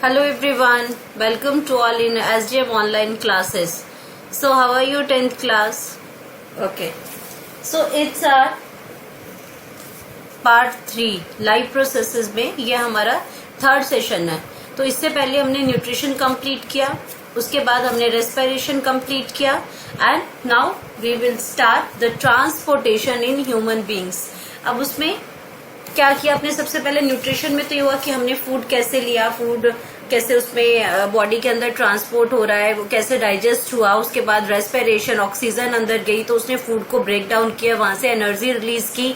Hello everyone, welcome to all in SGM online classes. So how are you 10th class? Okay. So it's our part 3 live processes में ये हमारा third session है. तो इससे पहले हमने न्यूट्रिशन कंप्लीट किया, उसके बाद हमने रेस्पिरेशन कंप्लीट किया and now we will start the transportation in human beings. अब उसमें क्या किया आपने? सबसे पहले न्यूट्रिशन में तो ये हुआ कि हमने फूड कैसे लिया, फूड कैसे उसमें बॉडी के अंदर ट्रांसपोर्ट हो रहा है, वो कैसे डाइजेस्ट हुआ. उसके बाद रेस्पिरेशन, ऑक्सीजन अंदर गई तो उसने फूड को ब्रेक डाउन किया, वहां से एनर्जी रिलीज की.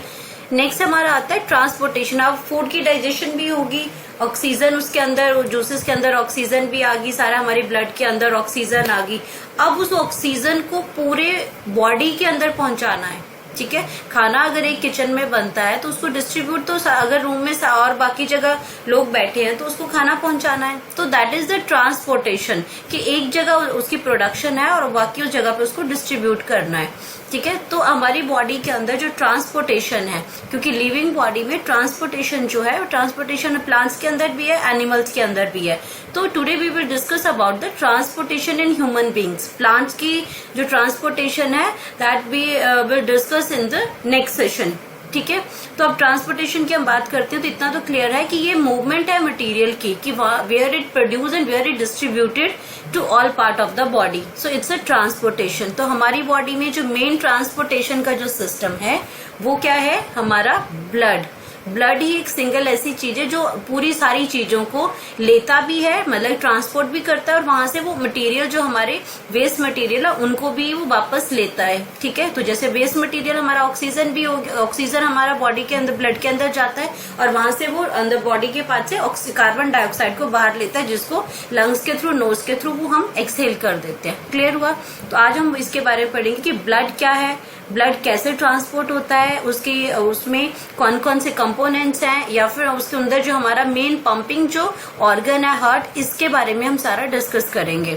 नेक्स्ट हमारा आता है ट्रांसपोर्टेशन. अब फूड की डाइजेशन भी होगी, ऑक्सीजन उसके अंदर, जूसेस के अंदर ऑक्सीजन भी आ गई, सारा हमारे ब्लड के अंदर ऑक्सीजन आ गई. अब उस ऑक्सीजन को पूरे बॉडी के अंदर पहुंचाना है. ठीक है, खाना अगर एक किचन में बनता है तो उसको डिस्ट्रीब्यूट, तो अगर रूम में और बाकी जगह लोग बैठे हैं तो उसको खाना पहुंचाना है. तो दैट इज द ट्रांसपोर्टेशन, कि एक जगह उसकी प्रोडक्शन है और बाकी उस जगह पे उसको डिस्ट्रीब्यूट करना है. ठीक है, तो हमारी बॉडी के अंदर जो ट्रांसपोर्टेशन है, क्योंकि लिविंग बॉडी में ट्रांसपोर्टेशन जो है, ट्रांसपोर्टेशन प्लांट्स के अंदर भी है, एनिमल्स के अंदर भी है. तो today we will discuss about the transportation in human beings. Plants की जो ट्रांसपोर्टेशन है that we will discuss in the next session. ठीक है, तो अब ट्रांसपोर्टेशन की हम बात करते हैं तो इतना तो क्लियर है कि ये मूवमेंट है मटेरियल की, कि where it produce and where it distributed to all part of the body. So it's a transportation. तो हमारी बॉडी में जो मेन ट्रांसपोर्टेशन का जो सिस्टम है वो क्या है? हमारा ब्लड. ब्लड ही एक सिंगल ऐसी चीज है जो पूरी सारी चीजों को लेता भी है, मतलब ट्रांसपोर्ट भी करता है, और वहां से वो मटेरियल जो हमारे वेस्ट मटेरियल है उनको भी वो वापस लेता है. ठीक है, तो जैसे वेस्ट मटेरियल हमारा ऑक्सीजन भी हो, ऑक्सीजन हमारा बॉडी के अंदर, ब्लड के अंदर जाता है और वहां से वो अंदर बॉडी के पास से कार्बन डाइऑक्साइड को बाहर लेता है, जिसको लंग्स के थ्रू, नोज के थ्रू वो हम एक्सहेल कर देते हैं. क्लियर हुआ? तो आज हम इसके बारे में पढ़ेंगे कि ब्लड क्या है, ब्लड कैसे ट्रांसपोर्ट होता है, उसमें कौन कौन से कंपोनेंट्स हैं, या फिर उसके अंदर जो हमारा मेन पंपिंग जो ऑर्गन है हार्ट, इसके बारे में हम सारा डिस्कस करेंगे.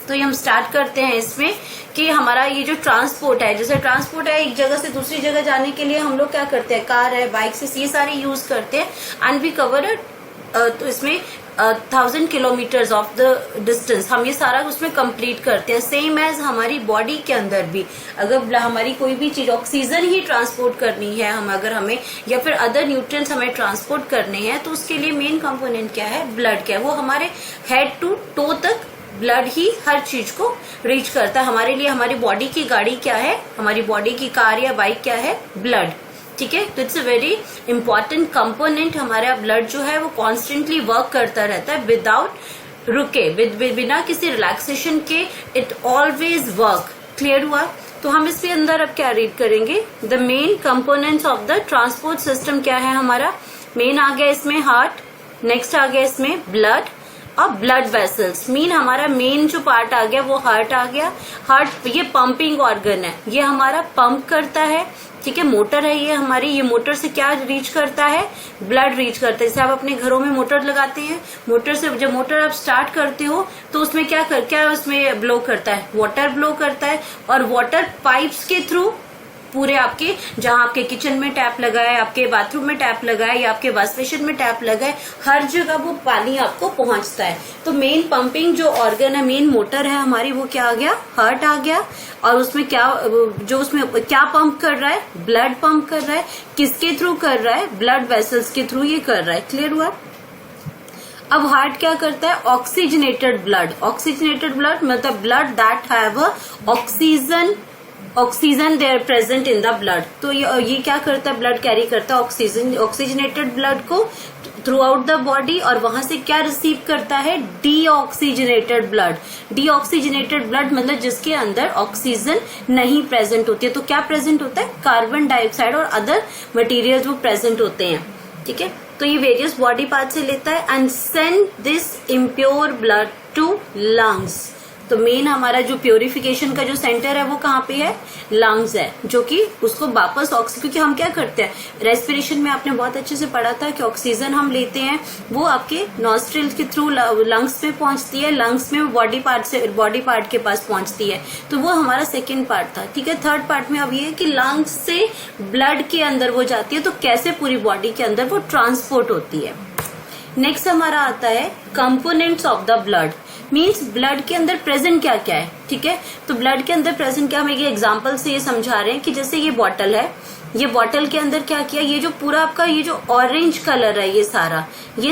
तो ये हम स्टार्ट करते हैं इसमें कि हमारा ये जो ट्रांसपोर्ट है, जैसे ट्रांसपोर्ट है एक जगह से दूसरी जगह जाने के लिए हम लोग क्या करते हैं, कार है, बाइक से, ये सारे यूज करते हैं एंड वी कवर तो इसमें 1000 किलोमीटर्स ऑफ द डिस्टेंस हम ये सारा उसमें कंप्लीट करते हैं. सेम एज हमारी बॉडी के अंदर भी अगर हमारी कोई भी चीज, ऑक्सीजन ही ट्रांसपोर्ट करनी है अगर हमें, या फिर अदर न्यूट्रिएंट्स हमें ट्रांसपोर्ट करने हैं, तो उसके लिए मेन कंपोनेंट क्या है? ब्लड. क्या है? वो हमारे हेड टू टो तक ब्लड ही हर चीज को रीच करता है. हमारे लिए हमारी बॉडी की गाड़ी क्या है, हमारी बॉडी की कार या बाइक क्या है? ब्लड. ठीक है, तो it's a very important component. हमारा ब्लड जो है वो कॉन्स्टेंटली वर्क करता रहता है विदाउट रुके, बिना किसी रिलैक्सेशन के. It always work. क्लियर हुआ? तो हम इसके अंदर अब क्या रीड करेंगे? The main components of the transport system क्या है हमारा? मेन आ गया इसमें हार्ट, नेक्स्ट आ गया इसमें ब्लड और ब्लड वेसल्स. मीन हमारा मेन जो पार्ट आ गया वो हार्ट आ गया. हार्ट ये पंपिंग ऑर्गन है, ये हमारा पंप करता है. ठीक है, मोटर है ये हमारी, ये मोटर से क्या रीच करता है? ब्लड रीच करता है. जैसे आप अपने घरों में मोटर लगाते हैं, मोटर से जब मोटर आप स्टार्ट करते हो तो उसमें क्या उसमें ब्लो करता है? वाटर ब्लो करता है, और वाटर पाइप्स के थ्रू पूरे आपके, जहां आपके किचन में टैप लगा है, आपके बाथरूम में टैप लगा है, या आपके वॉश बेसिन में टैप लगा है, हर जगह वो पानी आपको पहुंचता है. तो मेन पंपिंग जो ऑर्गन है, मेन मोटर है हमारी, वो क्या आ गया? हार्ट आ गया. और उसमें क्या, जो उसमें क्या पंप कर रहा है? ब्लड पंप कर रहा है. किसके थ्रू कर रहा है? ब्लड वेसल्स के थ्रू ये कर रहा है. क्लियर हुआ? अब हार्ट क्या करता है? Oxygenated blood. ऑक्सीजनेटेड ब्लड मतलब blood that have oxygen there present in the blood. तो ये क्या करता है? ब्लड कैरी करता है ऑक्सीजनेटेड ब्लड को थ्रू आउट द बॉडी, और वहां से क्या रिसीव करता है? Deoxygenated blood. डीऑक्सीजनेटेड ब्लड मतलब जिसके अंदर ऑक्सीजन नहीं प्रेजेंट होती है. तो क्या प्रेजेंट होता है? कार्बन डाइऑक्साइड और अदर मटेरियल्स वो प्रेजेंट होते हैं. ठीक है, तो ये वेरियस बॉडी पार्ट से लेता है and send this impure blood to lungs. तो मेन हमारा जो प्योरिफिकेशन का जो सेंटर है वो कहाँ पे है? लंग्स है, जो कि उसको वापस क्योंकि हम क्या करते हैं, रेस्पिरेशन में आपने बहुत अच्छे से पढ़ा था कि ऑक्सीजन हम लेते हैं, वो आपके नॉस्ट्रिल के थ्रू लंग्स में पहुंचती है, लंग्स में बॉडी पार्ट के पास पहुंचती है. तो वो हमारा सेकेंड पार्ट था. ठीक है, थर्ड पार्ट में अब ये है कि लंग्स से ब्लड के अंदर वो जाती है, तो कैसे पूरी बॉडी के अंदर वो ट्रांसपोर्ट होती है. नेक्स्ट हमारा आता है components of the blood, means blood के अंदर प्रेजेंट क्या क्या है, ठीक है। तो ब्लड के अंदर प्रेजेंट क्या, हम एक एग्जांपल से ये समझा रहे हैं कि जैसे ये बॉटल है, ये बॉटल के अंदर क्या किया, ये जो पूरा आपका ये जो ऑरेंज कलर है ये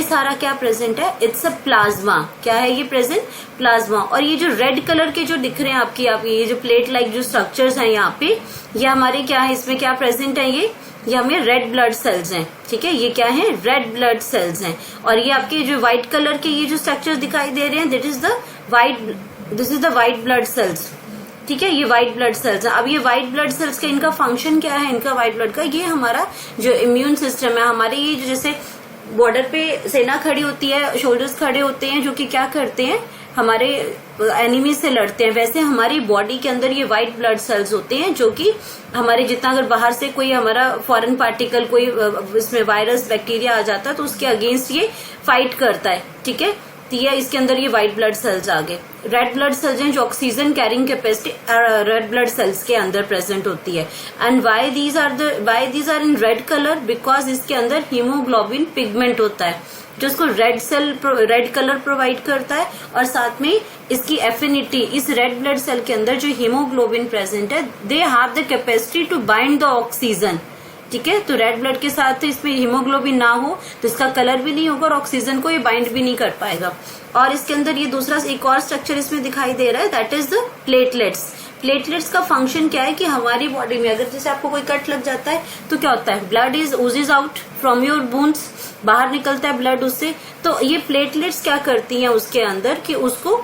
सारा क्या प्रेजेंट है, इट्स अ प्लाज्मा। क्या है ये प्रेजेंट, प्लाज्मा। और ये जो रेड कलर के जो दिख रहे हैं आपकी ये जो प्लेट लाइक जो स्ट्रक्चर्स हैं यहाँ पे, ये हमारे क्या है, इसमें क्या प्रेजेंट है, ये हमें रेड ब्लड सेल्स हैं, ठीक है। ये क्या है, रेड ब्लड सेल्स हैं। और ये आपके जो व्हाइट कलर के ये जो स्ट्रक्चर्स दिखाई दे रहे हैं, this is the white blood cells, ठीक है। ये व्हाइट ब्लड सेल्स है। अब ये व्हाइट ब्लड सेल्स का इनका फंक्शन क्या है, इनका व्हाइट ब्लड का, ये हमारा जो इम्यून सिस्टम है, हमारे ये जो जैसे बॉर्डर पे सेना खड़ी होती है, सोल्जर्स खड़े होते हैं जो कि क्या करते हैं, हमारे एनिमी से लड़ते हैं, वैसे हमारी बॉडी के अंदर ये व्हाइट ब्लड सेल्स होते हैं जो कि हमारे जितना अगर बाहर से कोई हमारा फॉरेन पार्टिकल कोई इसमें वायरस बैक्टीरिया आ जाता है तो उसके अगेंस्ट ये फाइट करता है, ठीक है। तो ये इसके अंदर ये व्हाइट ब्लड सेल्स आ गए। रेड ब्लड सेल्स हैं जो oxygen carrying capacity red blood cells के अंदर प्रेजेंट होती है। And why these are in red colour, because इसके अंदर हीमोग्लोबिन पिगमेंट होता है जो उसको रेड कलर प्रोवाइड करता है। और साथ में इसकी एफिनिटी, इस रेड ब्लड सेल के अंदर जो हीमोग्लोबिन प्रेजेंट है, they have the capacity to bind the oxygen, ठीक है। तो रेड ब्लड के साथ इसमें हीमोग्लोबिन ना हो तो इसका कलर भी नहीं होगा और ऑक्सीजन को ये बाइंड भी नहीं कर पाएगा। और इसके अंदर ये दूसरा एक और स्ट्रक्चर इसमें दिखाई दे रहा है, that is the platelets. Platelets का फंक्शन क्या है कि हमारी बॉडी में अगर जैसे आपको कोई कट लग जाता है तो क्या होता है, blood oozes out from your bones, बाहर निकलता है ब्लड उससे। तो ये प्लेटलेट्स क्या करती हैं उसके अंदर कि उसको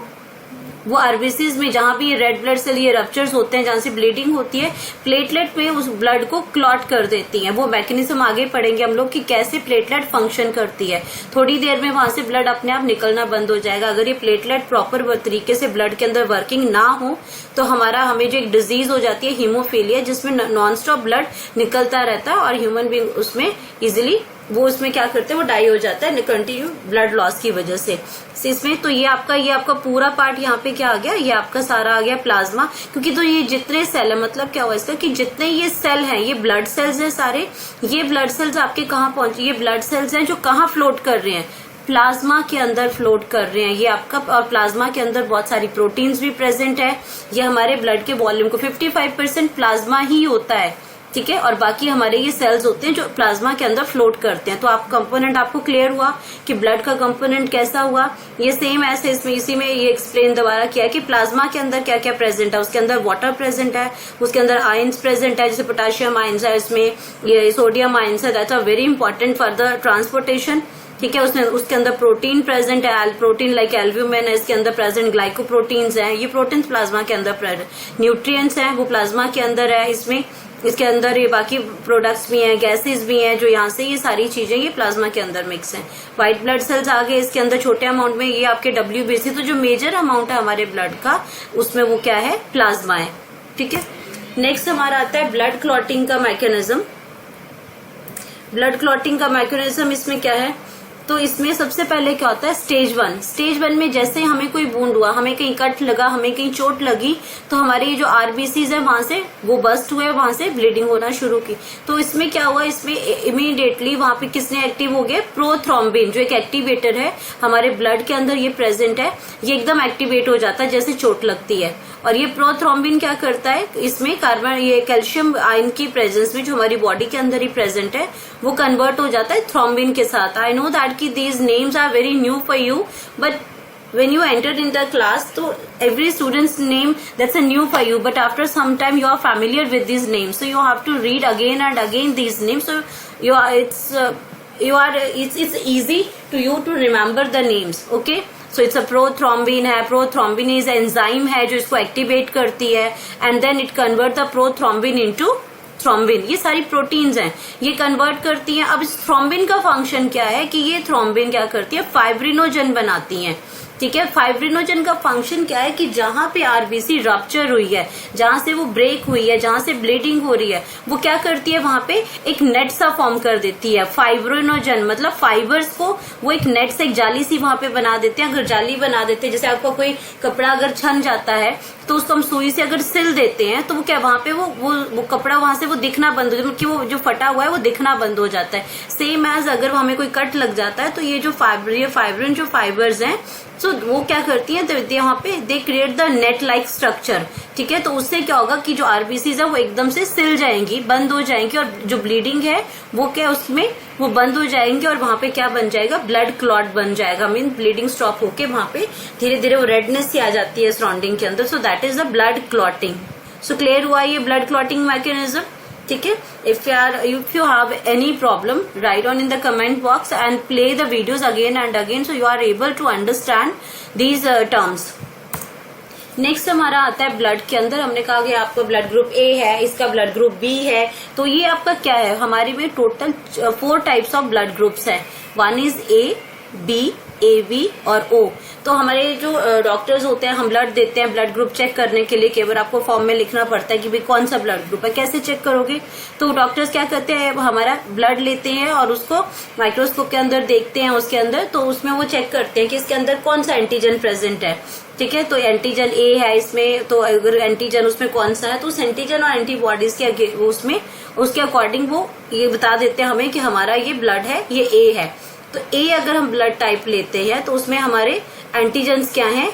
वो आरबीसीज में जहां भी ये रेड ब्लड सेल ये रप्चर्स होते हैं, जहां से ब्लीडिंग होती है, प्लेटलेट में उस ब्लड को क्लॉट कर देती हैं। वो मैकेनिज्म आगे पढ़ेंगे हम लोग कि कैसे प्लेटलेट फंक्शन करती है। थोड़ी देर में वहां से ब्लड अपने आप निकलना बंद हो जाएगा। अगर ये प्लेटलेट प्रॉपर तरीके से ब्लड के अंदर वर्किंग ना हो तो हमें जो एक डिजीज हो जाती है हीमोफीलिया, जिसमें नॉन स्टॉप ब्लड निकलता रहता है और ह्यूमन बींग उसमें इजिली वो उसमें क्या करते हैं, वो डाई हो जाता है कंटिन्यू ब्लड लॉस की वजह से। इसमें तो ये आपका पूरा पार्ट यहाँ पे क्या आ गया, ये आपका सारा आ गया प्लाज्मा। क्योंकि तो ये जितने सेल है, मतलब क्या हुआ इसका कि जितने ये सेल हैं, ये ब्लड सेल्स हैं सारे, ये ब्लड सेल्स आपके कहाँ पहुंचे, ये ब्लड सेल्स हैं जो कहाँ फ्लोट कर रहे हैं, प्लाज्मा के अंदर फ्लोट कर रहे हैं ये आपका। और प्लाज्मा के अंदर बहुत सारी प्रोटीन्स भी प्रेजेंट है। ये हमारे ब्लड के वॉल्यूम को 55% प्लाज्मा ही होता है, ठीक है। और बाकी हमारे ये सेल्स होते हैं जो प्लाज्मा के अंदर फ्लोट करते हैं। तो आप कंपोनेंट आपको क्लियर हुआ कि ब्लड का कंपोनेंट कैसा हुआ। ये सेम ऐसे इसमें इसी में ये एक्सप्लेन दोबारा किया कि प्लाज्मा के अंदर क्या क्या प्रेजेंट है। उसके अंदर वाटर प्रेजेंट है, उसके अंदर आयंस प्रेजेंट है, जैसे पोटेशियम आयंस है, इसमें ये सोडियम आयंस है, that's are very important for the transportation, ठीक है। उसके अंदर प्रोटीन प्रेजेंट है, प्रोटीन लाइक एल्ब्यूमिन है, इसके अंदर प्रेजेंट ग्लाइकोप्रोटीन्स हैं, ये प्रोटीन्स प्लाज्मा के अंदर प्रेजेंट, न्यूट्रिएंट्स हैं वो प्लाज्मा के अंदर है। इसमें इसके अंदर ये बाकी प्रोडक्ट्स भी हैं, गैसेस भी हैं, जो यहाँ से ये सारी चीजें ये प्लाज्मा के अंदर मिक्स हैं। व्हाइट ब्लड सेल्स आ गए, इसके अंदर छोटे अमाउंट में ये आपके WBC, तो जो मेजर अमाउंट है हमारे ब्लड का उसमें वो क्या है, प्लाज्मा है, ठीक है। नेक्स्ट हमारा आता है ब्लड क्लॉटिंग का मैकेनिज्म। ब्लड क्लॉटिंग का मैकेनिज्म इसमें क्या है, तो इसमें सबसे पहले क्या होता है, स्टेज वन में जैसे हमें कोई वुंड हुआ, हमें कहीं कट लगा, हमें कहीं चोट लगी, तो हमारे ये जो आरबीसीज है वहां से वो बस्ट हुए, वहां से ब्लीडिंग होना शुरू की। तो इसमें क्या हुआ, इसमें इमीडिएटली वहां पे किसने एक्टिव हो गए, प्रोथ्रोम्बिन जो एक एक्टिवेटर है हमारे ब्लड के अंदर ये प्रेजेंट है, ये एकदम एक्टिवेट हो जाता है जैसे चोट लगती है। और ये प्रोथ्रोम्बिन क्या करता है, इसमें कार्बन ये कैल्शियम आयन की प्रेजेंस में जो हमारी बॉडी के अंदर ही प्रेजेंट है वो कन्वर्ट हो जाता है थ्रोम्बिन के साथ। आई नो दैट कि these names are very new for you, but when you entered in the class, so every student's name that's a new for you, but after some time you are familiar with these names, so you have to read again and again these names, so it's easy to you to remember the names, okay। So it's a prothrombin है, prothrombinase enzyme है जो इसको activate करती है, and then it convert the prothrombin into thrombin. ये सारी proteins हैं, ये कन्वर्ट करती हैं। अब इस थ्रोम्बिन का फंक्शन क्या है कि ये थ्रोम्बिन क्या करती है, फाइब्रिनोजन बनाती हैं, ठीक है। फाइब्रिनोजन का फंक्शन क्या है कि जहां पे आरबीसी रप्चर हुई है, जहां से वो ब्रेक हुई है, जहां से ब्लीडिंग हो रही है, वो क्या करती है, वहां पे एक नेट सा फॉर्म कर देती है। फाइब्रिनोजन मतलब फाइबर्स को वो एक नेट से, एक जाली सी वहां पे बना देते हैं। अगर जाली बना देते हैं, जैसे आपका कोई कपड़ा अगर छन जाता है तो उसको हम सुई से अगर सिल देते हैं तो वो क्या, वहां पे वो कपड़ा वहां से वो दिखना बंद हो जाता है, कि वो जो फटा हुआ है वो दिखना बंद हो जाता है। सेम एज अगर हमें कोई कट लग जाता है तो ये जो फाइब्रिन जो फाइबर्स हैं, सो वो क्या करती हैं, तो यहाँ पे they create the net like structure. ठीक है, तो उससे क्या होगा कि जो आरबीसीज है वो एकदम से सिल जाएंगी, बंद हो जाएंगी, और जो ब्लीडिंग है वो क्या, उसमें वो बंद हो जाएंगे, और वहां पे क्या बन जाएगा, ब्लड क्लॉट बन जाएगा। मीन ब्लीडिंग स्टॉप होके वहां पे धीरे धीरे वो रेडनेस सी आ जाती है सराउंडिंग के अंदर। So that is the blood clotting. So clear हुआ ये ब्लड क्लॉटिंग मैकेनिज्म। ठीक है, if you have any problem, write on in the comment box and play the videos again and again so you are able to understand these terms. Next हमारा आता है blood के अंदर। हमने कहा कि आपका ब्लड ग्रुप ए है, इसका ब्लड ग्रुप बी है, तो ये आपका क्या है, हमारे में total 4 types of blood groups हैं। One is A, B, A B और ओ। तो हमारे जो डॉक्टर्स होते हैं, हम ब्लड देते हैं ब्लड ग्रुप चेक करने के लिए। केवल आपको फॉर्म में लिखना पड़ता है कि भाई कौन सा ब्लड ग्रुप है। कैसे चेक करोगे, तो डॉक्टर्स क्या करते हैं, हमारा ब्लड लेते हैं और उसको माइक्रोस्कोप के अंदर देखते हैं, उसके अंदर तो उसमें वो चेक करते हैं कि इसके अंदर कौन सा एंटीजन प्रेजेंट है। ठीक है, तो एंटीजन ए है इसमें, तो अगर एंटीजन उसमें कौन सा है, तो उस एंटीजन और एंटीबॉडीज के उसमें उसके अकॉर्डिंग वो ये बता देते हैं हमें कि हमारा ये ब्लड है, ये ए है। तो ए अगर हम ब्लड टाइप लेते हैं तो उसमें हमारे एंटीजन्स क्या हैं,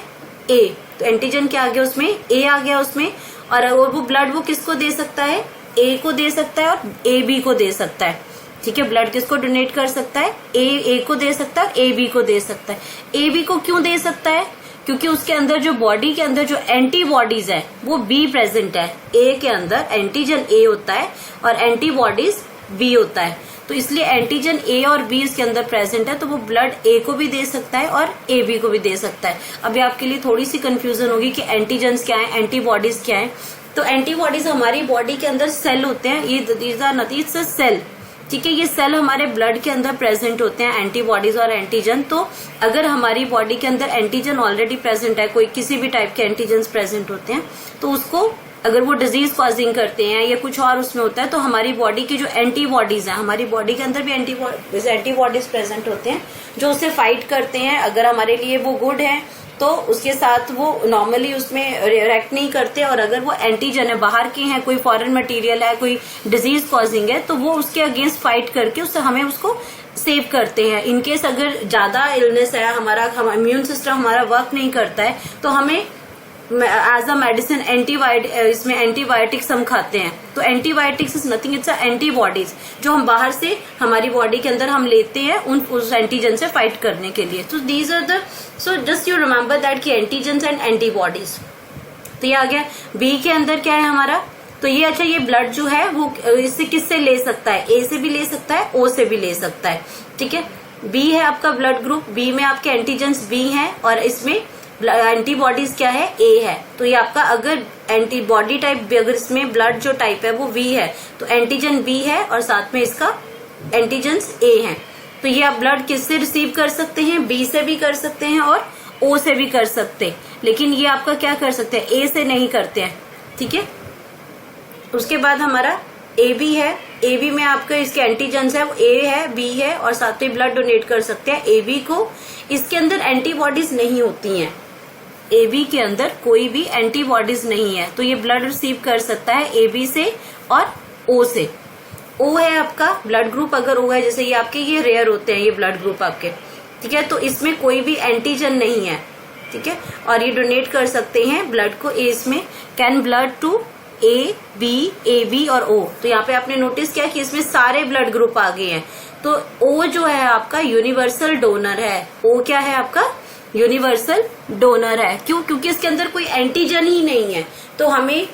ए। तो एंटीजन क्या आ गया उसमें, ए आ गया उसमें। और वो ब्लड वो किसको दे सकता है, ए को दे सकता है और ए बी को दे सकता है। ठीक है, ब्लड किसको डोनेट कर सकता है, ए को दे सकता है, ए बी को दे सकता है। ए बी को क्यों दे सकता है, क्योंकि उसके अंदर जो बॉडी के अंदर जो एंटीबॉडीज है वो बी प्रेजेंट है। ए के अंदर एंटीजन ए होता है और एंटीबॉडीज बी होता है, तो इसलिए एंटीजन ए और बी इसके अंदर प्रेजेंट है, तो वो ब्लड ए को भी दे सकता है और ए बी को भी दे सकता है। अभी आपके लिए थोड़ी सी कंफ्यूजन होगी कि एंटीजन्स क्या है, एंटीबॉडीज क्या है। तो एंटीबॉडीज हमारी बॉडी के अंदर सेल होते हैं, ये सेल। ठीक है, ये सेल हमारे ब्लड के अंदर प्रेजेंट होते हैं, एंटीबॉडीज और एंटीजन। तो अगर हमारी बॉडी के अंदर एंटीजन ऑलरेडी प्रेजेंट है, कोई किसी भी टाइप के एंटीजन प्रेजेंट होते हैं, तो उसको अगर वो डिजीज कॉजिंग करते हैं या कुछ और उसमें होता है, तो हमारी बॉडी की जो एंटीबॉडीज है, हमारी बॉडी के अंदर भी एंटीबॉडीज प्रेजेंट होते हैं जो उसे फाइट करते हैं। अगर हमारे लिए वो गुड है तो उसके साथ वो नॉर्मली उसमें रिएक्ट नहीं करते, और अगर वो एंटीजन है, बाहर के हैं, कोई फॉरेन मटेरियल है, कोई डिजीज कॉजिंग है, तो वो उसके अगेंस्ट फाइट करके उससे हमें उसको सेव करते हैं। इनकेस अगर ज्यादा इलनेस है, हमारा इम्यून सिस्टम हमारा वर्क नहीं करता है, तो हमें एज अ मेडिसिन इसमें एंटीबायोटिक्स हम खाते हैं। तो antibiotics is nothing, it's antibodies जो हम बाहर से हमारी बॉडी के अंदर हम लेते हैं उस एंटीजन से फाइट करने के लिए। तो these are the, so just you remember that कि एंटीजन्स एंड एंटीबॉडीज। तो ये आ गया। बी के अंदर क्या है हमारा, तो ये अच्छा, ये ब्लड जो है वो इससे किससे ले सकता है, ए से भी ले सकता है, ओ से भी ले सकता है। ठीक है, बी है आपका ब्लड ग्रुप, बी में आपके एंटीजन्स बी हैं और इसमें एंटीबॉडीज क्या है, ए है। तो ये आपका अगर एंटीबॉडी टाइप, अगर इसमें ब्लड जो टाइप है वो बी है, तो एंटीजन बी है और साथ में इसका एंटीजन्स ए है। तो ये आप ब्लड किससे रिसीव कर सकते हैं, बी से भी कर सकते हैं और ओ से भी कर सकते हैं, लेकिन ये आपका क्या कर सकते हैं, ए से नहीं करते हैं। ठीक है, उसके बाद हमारा ए बी है। ए बी में आपके इसके एंटीजन्स है, वो ए है, बी है और साथ में ब्लड डोनेट कर सकते हैं ए बी को। इसके अंदर एंटीबॉडीज नहीं होती हैं, ए बी के अंदर कोई भी एंटीबॉडीज नहीं है, तो ये ब्लड रिसीव कर सकता है ए बी से और ओ से। ओ है आपका ब्लड ग्रुप, अगर ओ है, जैसे ये आपके ये रेयर होते हैं ये ब्लड ग्रुप आपके। ठीक है, तो इसमें कोई भी एंटीजन नहीं है। ठीक है, और ये डोनेट कर सकते हैं ब्लड को ए इसमें, can blood to A B और ओ। तो यहाँ पे आपने नोटिस किया कि इसमें सारे ब्लड ग्रुप आ गए हैं। तो ओ जो है आपका यूनिवर्सल डोनर है। ओ क्या है आपका, यूनिवर्सल डोनर है। क्यों, क्योंकि इसके अंदर कोई एंटीजन ही नहीं है। तो हमें,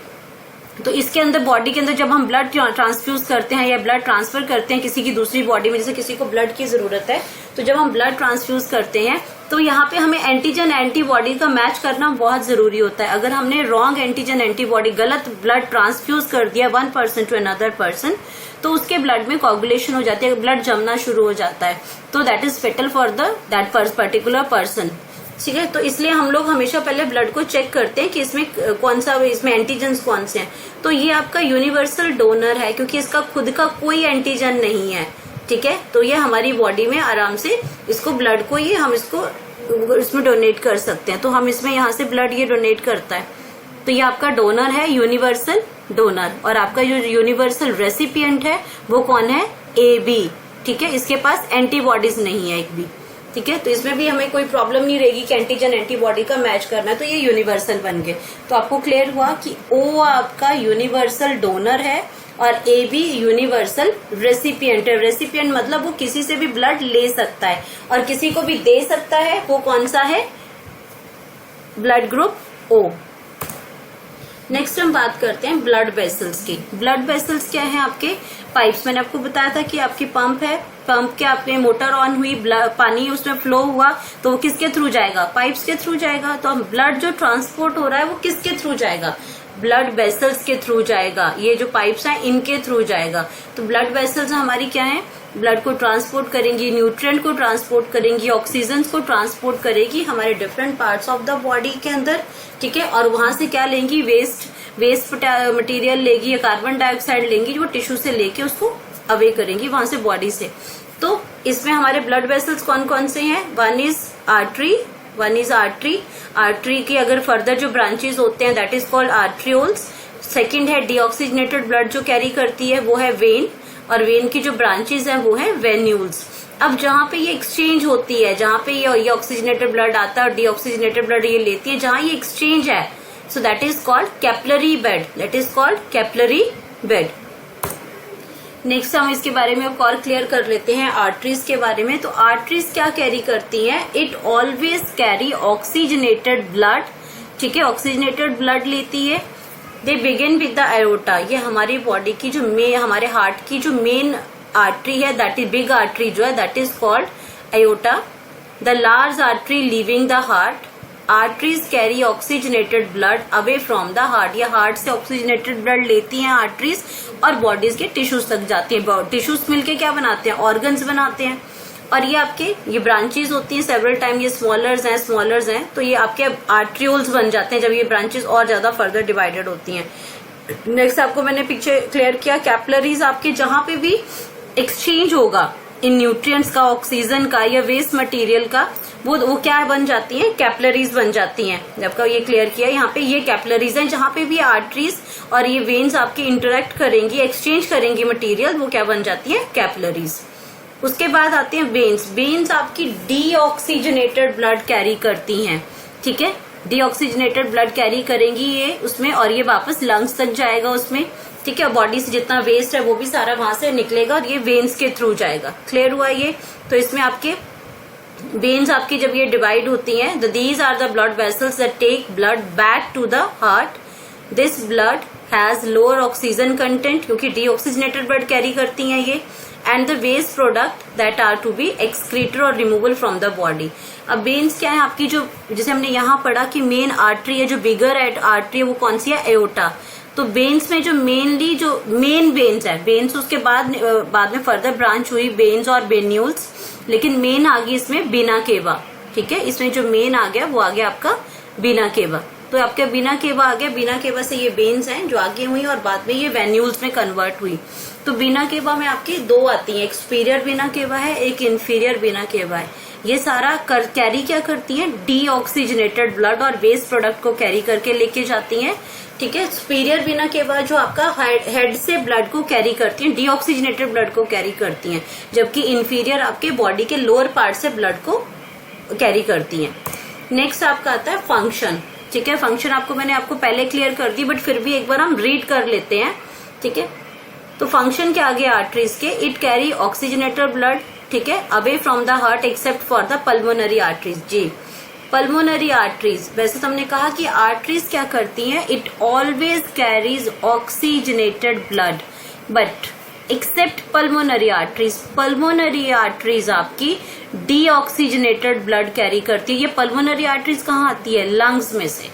तो इसके अंदर बॉडी के अंदर जब हम ब्लड ट्रांसफ्यूज करते हैं या ब्लड ट्रांसफर करते हैं किसी की दूसरी बॉडी में, जैसे किसी को ब्लड की जरूरत है, तो जब हम ब्लड ट्रांसफ्यूज करते हैं तो यहाँ पे हमें एंटीजन एंटीबॉडी का मैच करना बहुत जरूरी होता है। अगर हमने रॉन्ग एंटीजन एंटीबॉडी, गलत ब्लड ट्रांसफ्यूज कर दिया one person to another person, तो उसके ब्लड में कोगुलेशन हो जाती है, ब्लड जमना शुरू हो जाता है। तो that is fatal for that particular person. ठीक है। तो इसलिए हम लोग हमेशा पहले ब्लड को चेक करते हैं कि इसमें कौन सा, इसमें एंटीजन्स कौन से हैं। तो ये आपका यूनिवर्सल डोनर है क्योंकि इसका खुद का कोई एंटीजन नहीं है, ठीक है। तो ये हमारी बॉडी में आराम से इसको ब्लड को ये हम इसको इसमें डोनेट कर सकते हैं। तो हम इसमें यहाँ से ब्लड ये डोनेट करता है। तो ये आपका डोनर है, यूनिवर्सल डोनर। और आपका जो यूनिवर्सल रेसिपिएंट है वो कौन है, AB, ठीक है। इसके पास एंटीबॉडीज नहीं है एक भी, ठीक है। तो इसमें भी हमें कोई प्रॉब्लम नहीं रहेगी कि एंटीजन एंटीबॉडी का मैच करना है। तो ये यूनिवर्सल बन गए। तो आपको क्लियर हुआ कि O आपका यूनिवर्सल डोनर है और AB यूनिवर्सल रेसिपिएंट है। रेसिपिएंट मतलब वो किसी से भी ब्लड ले सकता है और किसी को भी दे सकता है। वो कौन सा है, ब्लड ग्रुप O। नेक्स्ट हम बात करते हैं ब्लड वेसल्स की। ब्लड वेसल्स क्या है, आपके पाइप्स। मैंने आपको बताया था कि आपकी पंप है, पंप के आपने मोटर ऑन हुई, पानी उसमें फ्लो हुआ तो वो किसके थ्रू जाएगा, पाइप्स के थ्रू जाएगा। तो हम ब्लड जो ट्रांसपोर्ट हो रहा है वो किसके थ्रू जाएगा, ब्लड वेसल्स के थ्रू जाएगा। ये जो पाइप्स हैं इनके थ्रू जाएगा। तो ब्लड वेसल्स हमारी क्या है, ब्लड को ट्रांसपोर्ट करेंगी, न्यूट्रिएंट को ट्रांसपोर्ट करेंगी, ऑक्सीजन को ट्रांसपोर्ट करेगी हमारे different parts of the body के अंदर, ठीक है। और वहां से क्या लेंगी, वेस्ट मटेरियल लेगी या कार्बन डाइऑक्साइड लेंगी जो टिश्यू से लेके उसको अवे करेंगी वहां से, बॉडी से। तो इसमें हमारे ब्लड वेसल्स कौन कौन से हैं, वन इज आर्टरी की अगर फर्दर जो ब्रांचेस होते हैं that is called arterioles. Second है डीऑक्सीजनेटेड ब्लड जो कैरी करती है वो है वेन, और वेन की जो ब्रांचेस हैं वो है वेन्यूल्स। अब जहां पे ये एक्सचेंज होती है, जहां पे ये ऑक्सीजनेटेड ब्लड आता है और डीऑक्सीजनेटेड ब्लड ये लेती है, जहां ये एक्सचेंज है, so that is called capillary bed. Next हम इसके बारे में और क्लियर कर लेते हैं आर्टरीज के बारे में। तो आर्टरीज क्या कैरी करती हैं, it always carry oxygenated blood, ठीक है, ऑक्सीजनेटेड ब्लड लेती है। They begin with the aorta, ये हमारी बॉडी की जो हमारे हार्ट की जो मेन आर्टरी है, दैट इज बिग आर्टरी जो है, that is called aorta. The large artery leaving the heart, arteries carry oxygenated blood away from the heart, ये हार्ट से ऑक्सीजनेटेड ब्लड लेती हैं आर्टरीज और बॉडीज के टिश्यूज तक जाती हैं। टिश्यूज मिलके क्या बनाते हैं, ऑर्गन्स बनाते हैं। और ये आपके ये ब्रांचेस होती हैं सेवरल टाइम, ये स्मॉलर्स हैं, तो ये आपके आर्ट्रियोल्स बन जाते हैं जब ये ब्रांचेस और ज्यादा फर्दर डिवाइडेड होती हैं। नेक्स्ट आपको मैंने पीछे क्लियर किया, कैपिलरीज आपके जहां पे भी एक्सचेंज होगा इन न्यूट्रिएंट्स का, ऑक्सीजन का या वेस्ट मटेरियल का, वो क्या बन जाती हैं, कैपिलरीज बन जाती हैं। जब ये क्लियर किया, यहाँ पे ये कैपिलरीज हैं जहां पे भी आर्टरीज और ये वेन्स आपके इंटरेक्ट करेंगी, एक्सचेंज करेंगी मटेरियल, वो क्या बन जाती है, कैपिलरीज। उसके बाद आते हैं वेन्स आपकी डीऑक्सीजनेटेड ब्लड कैरी करती हैं, ठीक है, डीऑक्सीजनेटेड ब्लड कैरी करेंगी ये उसमें, और ये वापस लंग्स तक जाएगा उसमें, ठीक है। बॉडी से जितना वेस्ट है वो भी सारा वहां से निकलेगा और ये वेन्स के थ्रू जाएगा। क्लियर हुआ ये। तो इसमें आपके वेन्स आपकी जब ये डिवाइड होती हैं, these are the blood vessels that take blood back to the heart. This blood has lower oxygen content क्योंकि डीऑक्सीजनेटेड ब्लड कैरी करती हैं ये, and the waste product that are to be excreted और removal from the body. अब veins क्या है आपकी, जो जैसे हमने यहाँ पढ़ा कि मेन आर्टरी है, जो बिगर आर्टरी है वो कौन सी है, एओर्टा। तो वेन्स में जो मेनली जो मेन वेन्स है, वेन्स उसके बाद में फर्दर ब्रांच हुई वेन्स और वेन्यूल्स, लेकिन मेन आ गई इसमें वेना केवा, ठीक है। इसमें जो मेन आ गया वो आ गया आपका वेना केवा। तो आपका वेना केवा आ गया, वेना केवा से ये वेन्स हैं जो आगे हुई और बाद में ये वेन्यूल्स में कन्वर्ट हुई। तो वेना केवा में आपकी दो आती हैं, एक सुपीरियर वेना केवा है, एक इंफीरियर वेना केवा है। ये सारा कैरी क्या करती हैं, डीऑक्सीजनेटेड ब्लड और वेस्ट प्रोडक्ट को कैरी करके लेके जाती हैं, ठीक है। सुपीरियर वेना केवा जो आपका हेड से ब्लड को कैरी करती है, डीऑक्सीजनेटेड ब्लड को कैरी करती हैं, जबकि इंफीरियर आपके बॉडी के लोअर पार्ट से ब्लड को कैरी करती हैं। नेक्स्ट आपका आता है फंक्शन, ठीक है। फंक्शन मैंने आपको पहले क्लियर कर दी, बट फिर भी एक बार हम रीड कर लेते हैं, ठीक है। तो फंक्शन क्या आ गया आर्टरीज के, इट कैरी ऑक्सीजनेटेड ब्लड, ठीक है, away from the heart except for the pulmonary arteries. जी, पल्मोनरी आर्टरीज, वैसे तो हमने कहा कि आर्टरीज क्या करती हैं, it always carries oxygenated blood, but except pulmonary arteries. Pulmonary arteries आपकी डीऑक्सीजनेटेड ब्लड कैरी करती है। ये पल्मोनरी आर्टरीज कहाँ आती है, लंग्स में से,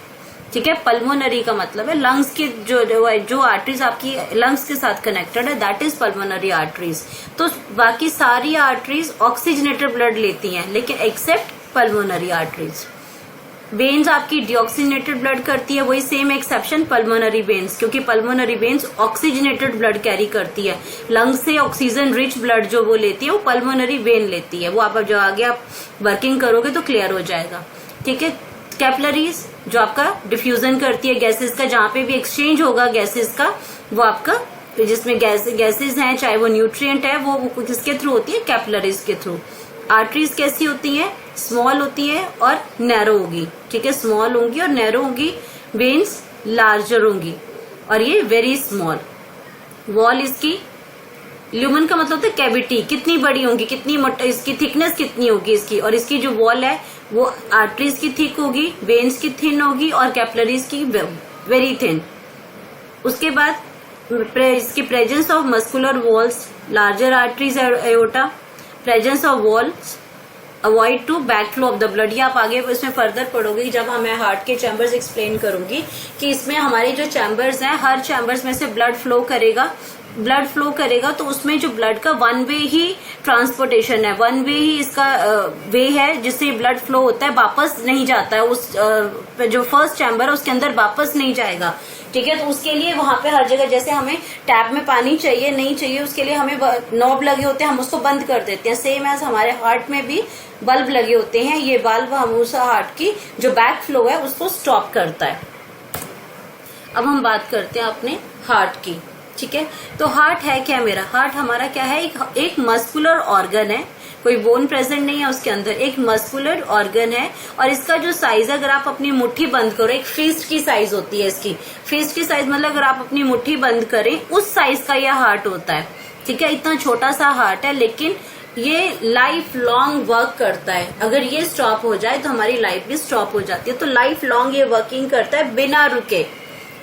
ठीक है। पल्मोनरी का मतलब है लंग्स की जो आर्टरीज आपकी लंग्स के साथ कनेक्टेड है, दैट इज पल्मोनरी आर्टरीज। तो बाकी सारी आर्टरीज ऑक्सीजनेटेड ब्लड लेती हैं, लेकिन एक्सेप्ट पल्मोनरी आर्टरीज। वेन्स आपकी डिऑक्सीजनेटेड ब्लड करती है, वही सेम एक्सेप्शन पल्मोनरी वेन्स, क्योंकि pulmonary veins oxygenated blood carry करती है। लंग्स से ऑक्सीजन रिच ब्लड जो वो लेती है वो पल्मोनरी वेन लेती है। वो आप जो आगे आप वर्किंग करोगे तो क्लियर हो जाएगा। ठीक है। कैपिलरीज जो आपका डिफ्यूजन करती है गैसेस का, जहां पे भी एक्सचेंज होगा गैसेस का, वो आपका जिसमें गैसेस हैं, चाहे वो न्यूट्रिएंट है, वो किसके थ्रू होती है? कैपिलरीज के थ्रू। आर्टरीज कैसी होती है? स्मॉल होती है और नैरो होगी। ठीक है, स्मॉल होंगी और नैरो होंगी। वेन्स लार्जर होंगी और ये वेरी स्मॉल। वॉल इसकी, ल्यूमन का मतलब होता है कैविटी, कितनी बड़ी होंगी, कितनी मोटी, इसकी थिकनेस कितनी होगी इसकी, और इसकी जो वॉल है वो आर्टरीज की थिक होगी, वेन्स की थिन होगी और कैपिलरीज की वेरी थिन। उसके बाद इसकी presence of muscular walls, larger arteries aorta, presence of walls, avoid to back flow of the blood. ये आप आगे इसमें फर्दर पढ़ोगे जब मैं हार्ट के चैम्बर्स एक्सप्लेन करूंगी कि इसमें हमारी जो चैम्बर्स हैं, हर चैम्बर्स में से ब्लड फ्लो करेगा तो उसमें जो ब्लड का वन वे ही ट्रांसपोर्टेशन है, वन वे ही इसका वे है जिससे ब्लड फ्लो होता है, वापस नहीं जाता है। उस जो फर्स्ट चैम्बर है उसके अंदर वापस नहीं जाएगा। ठीक है, तो उसके लिए वहां पे हर जगह, जैसे हमें टैप में पानी चाहिए नहीं चाहिए, उसके लिए हमें नॉब लगे होते हैं, हम उसको बंद कर देते हैं। सेम एज हमारे हार्ट में भी बल्ब लगे होते हैं, ये बल्ब हम उस हार्ट की जो बैक फ्लो है उसको स्टॉप करता है। अब हम बात करते हैं अपने हार्ट की। ठीक है, तो हार्ट है क्या मेरा? हार्ट हमारा क्या है? एक मस्कुलर ऑर्गन है, कोई बोन प्रेजेंट नहीं है उसके अंदर, एक मस्कुलर ऑर्गन है। और इसका जो साइज, अगर आप अपनी मुट्ठी बंद करो, एक फिस्ट की साइज होती है इसकी, फिस्ट की साइज मतलब अगर आप अपनी मुट्ठी बंद करें उस साइज का यह हार्ट होता है। ठीक है, इतना छोटा सा हार्ट है, लेकिन ये लाइफ लॉन्ग वर्क करता है। अगर ये स्टॉप हो जाए तो हमारी लाइफ भी स्टॉप हो जाती है। तो लाइफ लॉन्ग ये वर्किंग करता है बिना रुके।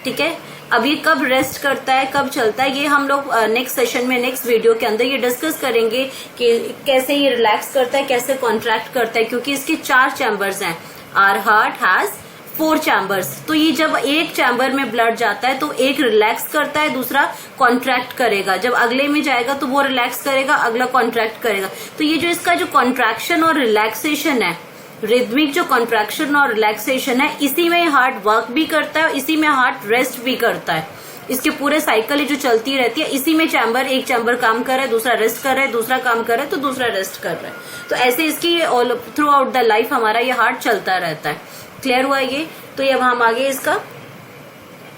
ठीक है, अब ये कब रेस्ट करता है, कब चलता है, ये हम लोग नेक्स्ट सेशन में, नेक्स्ट वीडियो के अंदर ये डिस्कस करेंगे कि कैसे ये रिलैक्स करता है, कैसे कॉन्ट्रैक्ट करता है, क्योंकि इसके 4 चैम्बर्स हैं। Our heart has 4 chambers. तो ये जब एक चैम्बर में ब्लड जाता है तो एक रिलैक्स करता है, दूसरा कॉन्ट्रैक्ट करेगा। जब अगले में जाएगा तो वो रिलैक्स करेगा, अगला कॉन्ट्रैक्ट करेगा। तो ये जो इसका जो कॉन्ट्रैक्शन और रिलैक्सेशन है, रिदमिक जो कॉन्ट्रैक्शन और रिलैक्सेशन है, इसी में हार्ट वर्क भी करता है, इसी में हार्ट रेस्ट भी करता है। इसके पूरे साइकिल जो चलती रहती है, इसी में चैम्बर, एक चैम्बर काम कर रहा है, दूसरा रेस्ट कर रहा है, दूसरा काम कर रहा है तो दूसरा रेस्ट कर रहा है। तो ऐसे इसकी all through out the life हमारा ये हार्ट चलता रहता है। क्लियर हुआ ये? तो अब हम आगे इसका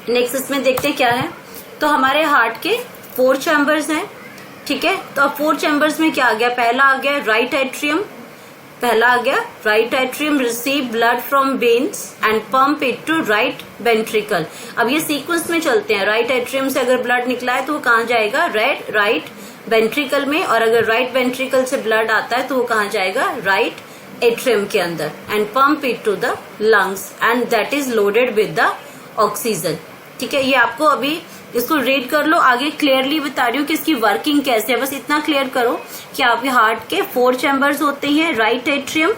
नेक्स्ट इसमें देखते हैं क्या है। तो हमारे हार्ट के 4 चैम्बर्स हैं। ठीक है, तो अब 4 चैम्बर्स में क्या आ गया? पहला आ गया राइट एट्रियम। पहला आ गया right atrium receive blood from veins and pump it to right ventricle. अब ये सीक्वेंस में चलते हैं। राइट एट्रियम से अगर ब्लड निकला है तो वो कहाँ जाएगा? राइट वेंट्रिकल में। और अगर राइट वेंट्रिकल से ब्लड आता है तो वो कहाँ जाएगा? राइट एट्रियम के अंदर, and pump it to the lungs and that is loaded with the oxygen. ठीक है, ये आपको अभी इसको रीड कर लो, आगे क्लियरली बता रही हूँ कि इसकी वर्किंग कैसे है। बस इतना क्लियर करो कि आपके हार्ट के 4 चैम्बर्स होते हैं, right atrium,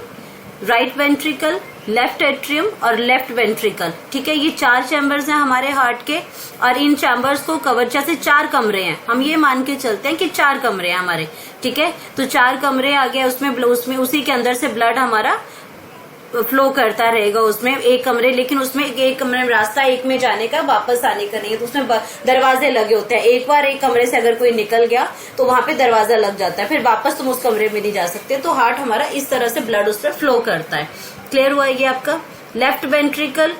right ventricle, left atrium और लेफ्ट वेंट्रिकल। ठीक है, ये 4 चैम्बर्स हैं हमारे हार्ट के, और इन चैम्बर्स को कवर, जैसे 4 कमरे हैं, हम ये मान के चलते हैं कि 4 कमरे हैं हमारे। ठीक है, तो 4 कमरे आ गए, उसमें उसी के अंदर से ब्लड हमारा फ्लो करता रहेगा उसमें, एक कमरे, लेकिन उसमें एक कमरे में रास्ता, एक में जाने का, वापस आने का नहीं है। तो उसमें दरवाजे लगे होते हैं। एक बार एक कमरे से अगर कोई निकल गया तो वहां पे दरवाजा लग जाता है, फिर वापस तुम उस कमरे में नहीं जा सकते। तो हार्ट हमारा इस तरह से ब्लड उस पर फ्लो करता है। क्लियर हुआ ये आपका? लेफ्ट वेंट्रिकल,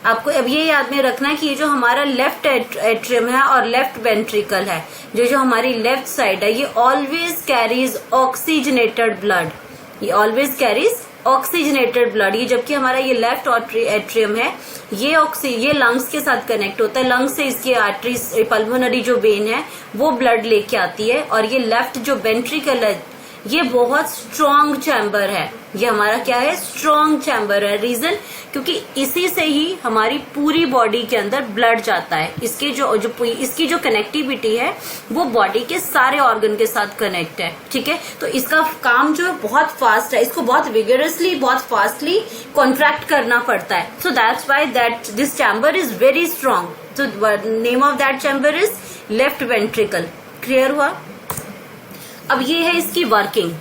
आपको अब ये याद में रखना है कि ये जो हमारा लेफ्ट एट्रियम है और लेफ्ट वेंट्रिकल है, जो हमारी लेफ्ट साइड है, ये ऑलवेज कैरीज ऑक्सीजनेटेड ब्लड। ये ऑलवेज कैरीज ऑक्सीजनेटेड ब्लड। ये जबकि हमारा ये लेफ्ट एट्रियम है, ये लंग्स के साथ कनेक्ट होता है। लंग्स से इसकी आर्टरीज, पल्मोनरी जो वेन है वो ब्लड लेके आती है। और ये लेफ्ट जो वेंट्रिकल है, ये बहुत स्ट्रॉन्ग चैम्बर है। ये हमारा क्या है? स्ट्रॉन्ग चैम्बर है। रीजन, क्योंकि इसी से ही हमारी पूरी बॉडी के अंदर ब्लड जाता है। इसकी जो कनेक्टिविटी है वो बॉडी के सारे ऑर्गन के साथ कनेक्ट है। ठीक है, तो इसका काम जो बहुत फास्ट है, इसको बहुत विगरसली, बहुत फास्टली कॉन्ट्रैक्ट करना पड़ता है। So that's why that this chamber is very strong. So name of that chamber is left ventricle. Clear हुआ? अब ये है इसकी वर्किंग।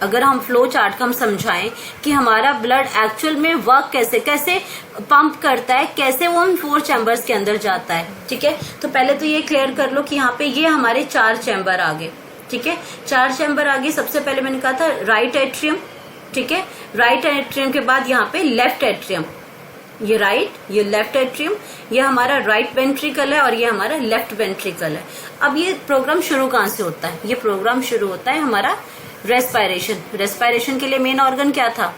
अगर हम फ्लो चार्ट का हम समझाएं कि हमारा ब्लड एक्चुअल में वर्क कैसे कैसे पंप करता है, कैसे वो उन 4 चैम्बर्स के अंदर जाता है। ठीक है, तो पहले तो ये क्लियर कर लो कि यहाँ पे ये हमारे 4 चैम्बर आ गए। ठीक है, 4 चैम्बर आ गए। सबसे पहले मैंने कहा था राइट एट्रियम। ठीक है, राइट एट्रियम के बाद यहाँ पे लेफ्ट एट्रियम, ये राइट, ये लेफ्ट एट्रियम, ये हमारा राइट वेंट्रिकल है और ये हमारा लेफ्ट वेंट्रिकल है। अब ये प्रोग्राम शुरू कहाँ से होता है? ये प्रोग्राम शुरू होता है हमारा रेस्पायरेशन। रेस्पायरेशन के लिए मेन ऑर्गन क्या था?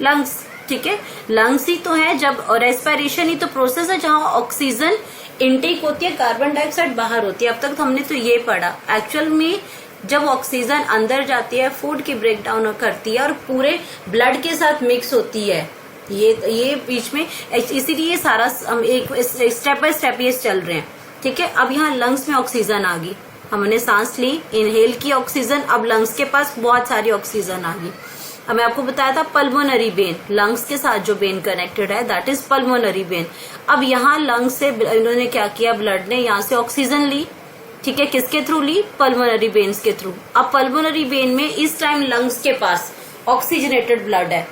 लंग्स। ठीक है, लंग्स ही तो है। जब रेस्पायरेशन ही तो प्रोसेस है जहां ऑक्सीजन इनटेक होती है, कार्बन डाइऑक्साइड बाहर होती है। अब तक हमने तो ये पढ़ा। एक्चुअल में जब ऑक्सीजन अंदर जाती है, फूड की ब्रेक डाउन करती है और पूरे ब्लड के साथ मिक्स होती है, ये बीच में, इसीलिए सारा हम एक स्टेप बाय स्टेप ये चल रहे हैं। ठीक है, अब यहाँ लंग्स में ऑक्सीजन आ गई, हमने सांस ली, इनहेल की ऑक्सीजन, अब लंग्स के पास बहुत सारी ऑक्सीजन आ गई। अब मैं आपको बताया था पल्मोनरी वेन, लंग्स के साथ जो वेन कनेक्टेड है दैट इज पल्मोनरी वेन। अब यहाँ लंग्स से इन्होंने क्या किया, ब्लड ने यहाँ से ऑक्सीजन ली। ठीक है, किसके थ्रू ली? पल्मोनरी वेन्स के थ्रू। अब पल्मोनरी वेन में इस टाइम लंग्स के पास ऑक्सीजनेटेड ब्लड है।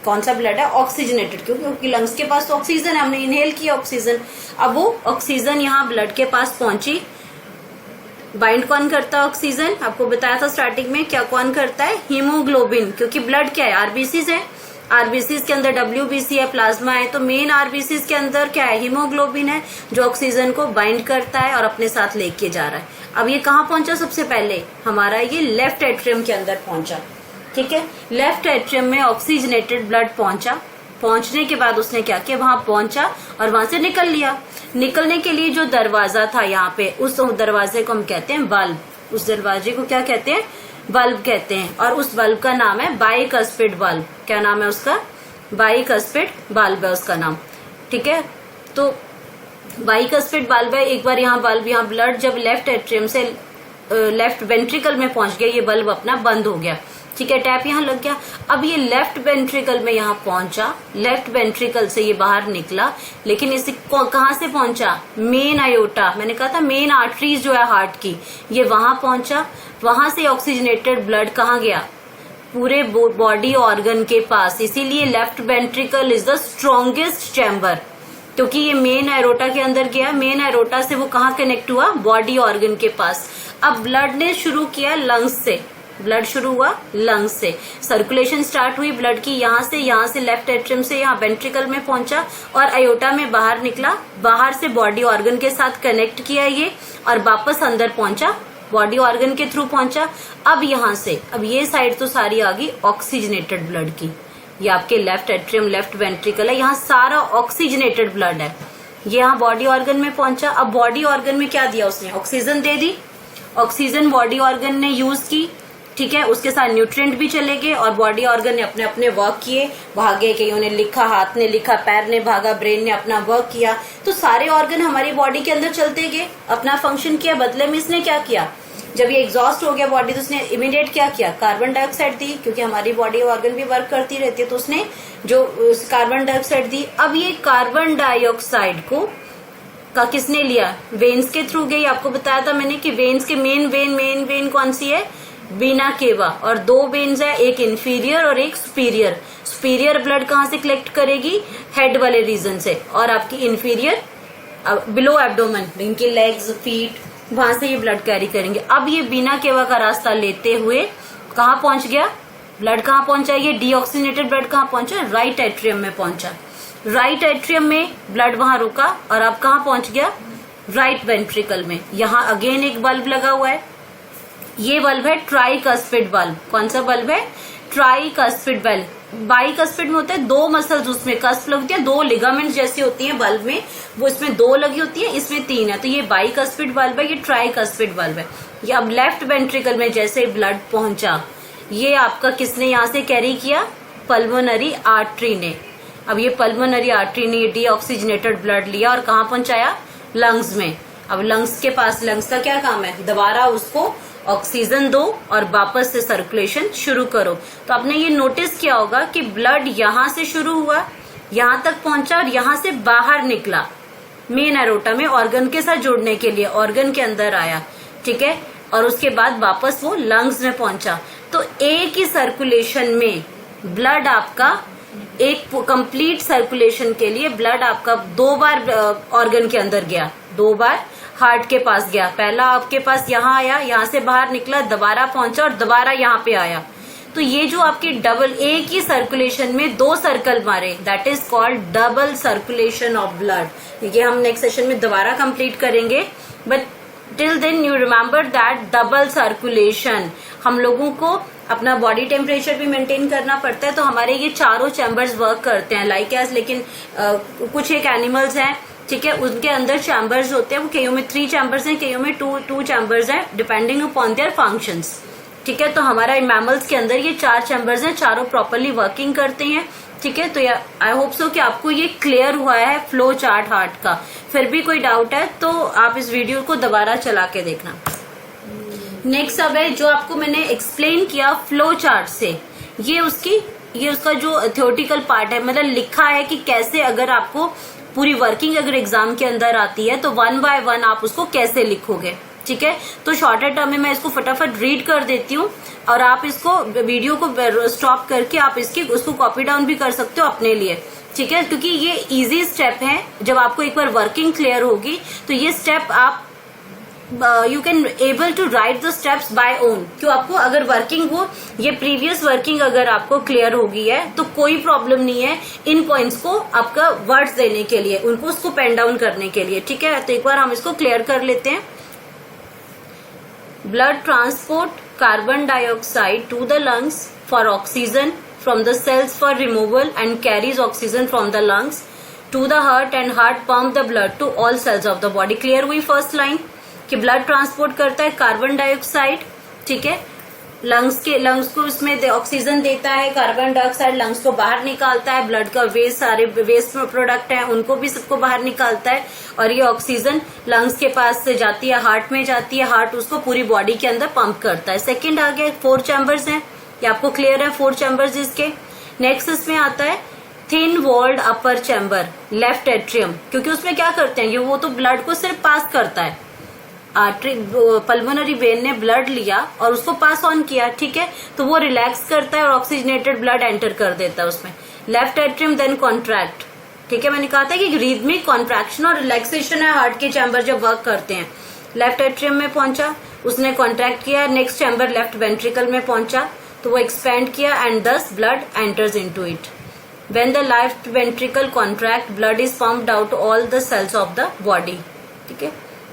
कौन सा ब्लड है? ऑक्सीजनेटेड, क्योंकि लंग्स के पास तो ऑक्सीजन है, हमने इनहेल किया ऑक्सीजन। अब वो ऑक्सीजन यहाँ ब्लड के पास पहुंची। बाइंड कौन करता है ऑक्सीजन? आपको बताया था स्टार्टिंग में, क्या कौन करता है? हीमोग्लोबिन, क्योंकि ब्लड क्या है? आरबीसीज है। आरबीसीज के अंदर डब्ल्यूबीसी है, प्लाज्मा है, तो मेन आरबीसीज के अंदर क्या है? हीमोग्लोबिन है, जो ऑक्सीजन को बाइंड करता है और अपने साथ लेके जा रहा है। अब ये कहाँ पहुंचा? सबसे पहले हमारा ये लेफ्ट एट्रियम के अंदर पहुंचा। ठीक है, लेफ्ट एट्रियम में ऑक्सीजनेटेड ब्लड पहुंचा। पहुंचने के बाद उसने क्या किया? वहां पहुंचा और वहां से निकल लिया। निकलने के लिए जो दरवाजा था यहाँ पे, उस दरवाजे को हम कहते हैं बल्ब। उस दरवाजे को क्या कहते हैं? बल्ब कहते हैं। और उस बल्ब का नाम है बाइकस्पिड बल्ब। क्या नाम है उसका? बाइकस्पिड बल्ब है उसका नाम। ठीक है, तो बाइकस्पिड बल्ब है। एक बार यहाँ बल्ब, यहाँ ब्लड जब लेफ्ट एट्रियम से लेफ्ट वेंट्रिकल में पहुंच गया, ये बल्ब अपना बंद हो गया। ठीक है, टैप यहाँ लग गया। अब ये लेफ्ट वेंट्रिकल में यहाँ पहुंचा, लेफ्ट वेंट्रिकल से ये बाहर निकला, लेकिन इसे कहाँ से पहुंचा? मेन आयोटा, मैंने कहा था मेन आर्टरीज जो है हार्ट की, ये वहां पहुंचा। वहां से ऑक्सीजनेटेड ब्लड कहाँ गया? पूरे बॉडी ऑर्गन के पास। इसीलिए left ventricle is the strongest chamber, क्योंकि ये मेन एरोटा के अंदर गया। मेन एरोटा से वो कहाँ कनेक्ट हुआ? बॉडी ऑर्गन के पास। अब ब्लड ने शुरू किया लंग्स से, ब्लड शुरू हुआ लंग्स से, सर्कुलेशन स्टार्ट हुई ब्लड की, यहाँ से लेफ्ट एट्रियम से यहाँ वेंट्रिकल में पहुंचा और अयोटा में बाहर निकला। बाहर से बॉडी ऑर्गन के साथ कनेक्ट किया ये और वापस अंदर पहुंचा, बॉडी ऑर्गन के थ्रू पहुंचा। अब यहाँ से, अब ये साइड तो सारी आ गई ऑक्सीजनेटेड ब्लड की। ये आपके लेफ्ट एट्रियम, लेफ्ट वेंट्रिकल है, यहाँ सारा ऑक्सीजनेटेड ब्लड है। ये यहाँ बॉडी ऑर्गन में पहुंचा। अब बॉडी ऑर्गन में क्या दिया उसने? ऑक्सीजन दे दी। ऑक्सीजन बॉडी ऑर्गन ने यूज की। ठीक है, उसके साथ न्यूट्रिएंट भी चले गए और बॉडी ऑर्गन ने अपने अपने वर्क किए। भागे, कईयों ने लिखा, हाथ ने लिखा, पैर ने भागा, ब्रेन ने अपना वर्क किया। तो सारे ऑर्गन हमारी बॉडी के अंदर चलते गए, अपना फंक्शन किया। बदले में इसने क्या किया? जब ये एग्जॉस्ट हो गया बॉडी, तो उसने इमीडिएट क्या किया? कार्बन डाइऑक्साइड दी, क्योंकि हमारी बॉडी ऑर्गन भी वर्क करती रहती है, तो उसने जो कार्बन डाइऑक्साइड दी। अब ये कार्बन डाइऑक्साइड को का किसने लिया? वेन्स के थ्रू गई। आपको बताया था मैंने कि वेन्स के मेन वेन कौन सी है? वीना केवा। और 2 वेन्स है, एक इंफीरियर और एक सुपीरियर। सुपीरियर ब्लड कहाँ से कलेक्ट करेगी? हेड वाले रीजन से। और आपकी इंफीरियर बिलो एब्डोमेन, इनकी लेग्स, फीट, वहां से ये ब्लड कैरी करेंगे। अब ये वीना केवा का रास्ता लेते हुए कहाँ पहुंच गया? ब्लड कहाँ पहुंचा? ये डीऑक्सीजनेटेड ब्लड कहाँ पहुंचा? राइट एट्रियम में पहुंचा। राइट एट्रियम में ब्लड वहां रुका और अब कहाँ पहुंच गया? राइट वेंट्रिकल में। यहाँ अगेन एक बल्ब लगा हुआ है, ये बल्ब है ट्राइकस्पिड बल्ब। कौन सा बल्ब है? Tricuspid bulb. बाइकस्पिड में होते हैं 2 मसल्स, उसमें कस्प लगती है, 2 लिगामेंट्स जैसी होती हैं बल्ब में, वो इसमें 2 लगी होती है, इसमें 3 है। तो ये बाइकस्पिड बल्ब है, ये ट्राइकस्पिड बल्ब है। ये अब लेफ्ट वेंट्रिकल में जैसे ब्लड पहुंचा, ये आपका किसने यहाँ से कैरी किया? पल्मोनरी आर्टरी ने। अब ये पल्मोनरी आर्टरी ने डीऑक्सीजनेटेड ब्लड लिया और कहाँ पहुंचाया? लंग्स में। अब लंग्स के पास, लंग्स का क्या काम है? दोबारा उसको ऑक्सीजन दो और वापस से सर्कुलेशन शुरू करो। तो आपने ये नोटिस किया होगा कि ब्लड यहाँ से शुरू हुआ, यहाँ तक पहुंचा और यहाँ से बाहर निकला मेन एरोटा में ऑर्गन के साथ जुड़ने के लिए, ऑर्गन के अंदर आया। ठीक है, और उसके बाद वापस वो लंग्स में पहुंचा। तो एक ही सर्कुलेशन में ब्लड आपका, एक कंप्लीट सर्कुलेशन के लिए ब्लड आपका 2 बार ऑर्गन के अंदर गया, 2 बार हार्ट के पास गया। पहला आपके पास यहाँ आया, यहाँ से बाहर निकला, दोबारा पहुंचा और दोबारा यहाँ पे आया। तो ये जो आपकी डबल, एक ही सर्कुलेशन में 2 सर्कल मारे, that is called double circulation of blood. ये हम नेक्स्ट सेशन में दोबारा कंप्लीट करेंगे, but till then you remember that double circulation. हम लोगों को अपना बॉडी टेम्परेचर भी मेंटेन करना पड़ता है, तो हमारे ये चारों चैम्बर्स वर्क करते हैं लाइक एज। लेकिन कुछ एक एनिमल्स हैं, ठीक है, उनके अंदर चैम्बर्स होते हैं, वो कईयों में 3 चैम्बर्स हैं, कईयों में 2 चैम्बर्स हैं, डिपेंडिंग अपॉन देयर फंक्शंस। ठीक है, तो हमारा मैमल्स के अंदर ये 4 चैम्बर्स हैं, चारों प्रॉपरली वर्किंग करते हैं। ठीक है, तो आई होप सो कि आपको ये क्लियर हुआ है फ्लो चार्ट हार्ट का। फिर भी कोई डाउट है तो आप इस वीडियो को दोबारा चला के देखना। नेक्स्ट अब है जो आपको मैंने एक्सप्लेन किया फ्लो चार्ट से, ये उसका जो थ्योरेटिकल पार्ट है, मतलब लिखा है कि कैसे अगर आपको पूरी वर्किंग अगर एग्जाम के अंदर आती है तो 1 बाय 1 आप उसको कैसे लिखोगे। ठीक है, तो शॉर्टर टर्म में मैं इसको फटाफट रीड कर देती हूँ और आप इसको वीडियो को स्टॉप करके आप उसको कॉपी डाउन भी कर सकते हो अपने लिए। ठीक है, क्योंकि ये इजी स्टेप है। जब आपको एक बार वर्किंग क्लियर होगी तो ये स्टेप आप you can able to write the steps by own. क्यों, आपको अगर वर्किंग हो, ये प्रीवियस वर्किंग अगर आपको क्लियर हो गई है तो कोई प्रॉब्लम नहीं है इन पॉइंट्स को आपका वर्ड्स देने के लिए, उनको उसको पेन डाउन करने के लिए। ठीक है, तो एक बार हम इसको क्लियर कर लेते हैं। Blood transport carbon dioxide to the lungs for oxygen from the cells for removal and carries oxygen from the lungs to the heart and heart pump the blood to all cells of the body। Clear हुई first line कि blood transport करता है carbon dioxide, ठीक है, lungs को उसमें oxygen देता है, कार्बन डाइऑक्साइड लंग्स को बाहर निकालता है, ब्लड का वेस्ट, सारे वेस्ट प्रोडक्ट हैं उनको भी सबको बाहर निकालता है, और ये ऑक्सीजन लंग्स के पास से जाती है, हार्ट में जाती है, हार्ट उसको पूरी बॉडी के अंदर पंप करता है। सेकंड आ गया 4 चैम्बर्स हैं, ये आपको क्लियर है 4 चैम्बर्स इसके। नेक्स्ट इसमें आता है थिन वॉल्ड अपर चैम्बर, लेफ्ट एट्रियम, क्योंकि उसमें क्या करते हैं, वो तो ब्लड को सिर्फ पास करता है। पल्मोनरी वेन ने ब्लड लिया और उसको पास ऑन किया, ठीक है, तो वो रिलैक्स करता है और ऑक्सीजनेटेड ब्लड एंटर कर देता है उसमें। लेफ्ट एट्रियम देन कॉन्ट्रैक्ट, ठीक है, मैंने कहा था कि रिदमिक कॉन्ट्रैक्शन और रिलैक्सेशन है हार्ट के चैम्बर जब वर्क करते हैं। लेफ्ट एट्रियम में पहुंचा, उसने कॉन्ट्रैक्ट किया, नेक्स्ट चैम्बर लेफ्ट वेंट्रिकल में पहुंचा तो वो एक्सपेंड किया and this blood enters into it. When the left ventricle contract blood is pumped out all the cells of the body, ठीक है,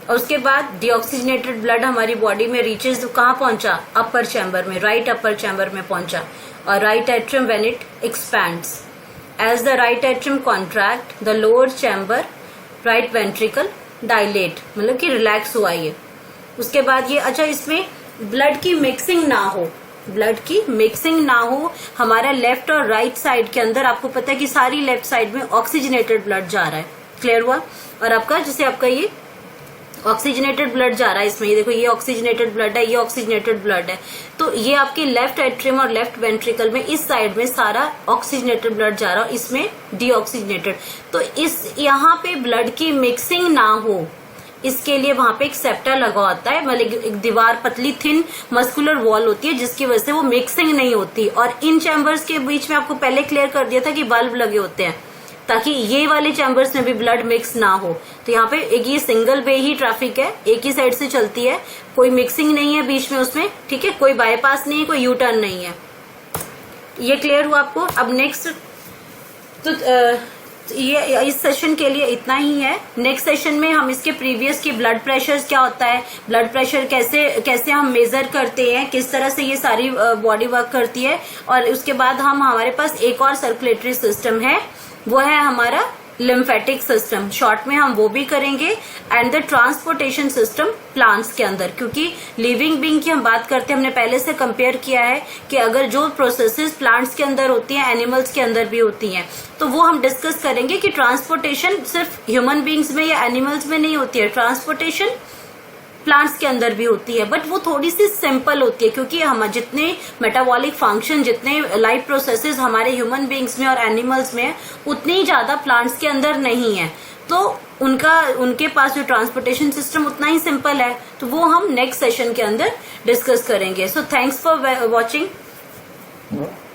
और उसके बाद डीऑक्सीजनेटेड ब्लड हमारी बॉडी में रीचेज कहाँ पहुंचा, अपर चैम्बर में, राइट अपर चैम्बर में पहुंचा, और right atrium when it expands as the right atrium contract the lower chamber right ventricle dilate, मतलब कि रिलैक्स हुआ ये। उसके बाद ये, अच्छा, इसमें ब्लड की मिक्सिंग ना हो, ब्लड की मिक्सिंग ना हो हमारा लेफ्ट और राइट साइड के अंदर, आपको पता है कि सारी लेफ्ट साइड में ऑक्सीजनेटेड ब्लड जा रहा है, क्लियर हुआ, और आपका जैसे आपका ये ऑक्सीजनेटेड ब्लड जा रहा है इसमें, ये देखो ये ऑक्सीजनेटेड ब्लड है, ये ऑक्सीजनेटेड ब्लड है, तो ये आपके लेफ्ट एट्रियम और लेफ्ट वेंट्रिकल में इस साइड में सारा ऑक्सीजनेटेड ब्लड जा रहा है, इसमें डीऑक्सीजनेटेड। तो इस यहाँ पे ब्लड की मिक्सिंग ना हो इसके लिए वहां पे एक सेप्टा लगा होता है, मतलब एक दीवार, पतली थिन मस्कुलर वॉल होती है जिसकी वजह से वो मिक्सिंग नहीं होती। और इन चैम्बर्स के बीच में आपको पहले क्लियर कर दिया था कि बल्ब लगे होते हैं ताकि ये वाले चैम्बर्स में भी ब्लड मिक्स ना हो। तो यहाँ पे एक ये सिंगल वे ही ट्रैफिक है, एक ही साइड से चलती है, कोई मिक्सिंग नहीं है बीच में उसमें, ठीक है, कोई बाईपास नहीं है, कोई यू टर्न नहीं है। ये क्लियर हुआ आपको। अब नेक्स्ट, तो ये इस सेशन के लिए इतना ही है। नेक्स्ट सेशन में हम इसके प्रीवियस की ब्लड प्रेशर क्या होता है, ब्लड प्रेशर कैसे हम मेजर करते हैं, किस तरह से ये सारी बॉडी वर्क करती है, और उसके बाद हमारे पास एक और सर्कुलेटरी सिस्टम है, वो है हमारा लिम्फेटिक सिस्टम, शॉर्ट में हम वो भी करेंगे, and the transportation system plants के अंदर, क्योंकि लिविंग बीइंग की हम बात करते हैं, हमने पहले से कंपेयर किया है कि अगर जो प्रोसेसेस प्लांट्स के अंदर होती हैं एनिमल्स के अंदर भी होती हैं, तो वो हम डिस्कस करेंगे कि ट्रांसपोर्टेशन सिर्फ ह्यूमन बींग्स में या एनिमल्स में नहीं होती है, ट्रांसपोर्टेशन प्लांट्स के अंदर भी होती है, बट वो थोड़ी सी सिंपल होती है, क्योंकि हम जितने मेटाबॉलिक फंक्शन, जितने लाइफ प्रोसेसेस हमारे ह्यूमन बींग्स में और एनिमल्स में उतनी ही ज्यादा प्लांट्स के अंदर नहीं है, तो उनके पास जो ट्रांसपोर्टेशन सिस्टम उतना ही सिंपल है, तो वो हम नेक्स्ट सेशन के अंदर डिस्कस करेंगे। So thanks for watching. No?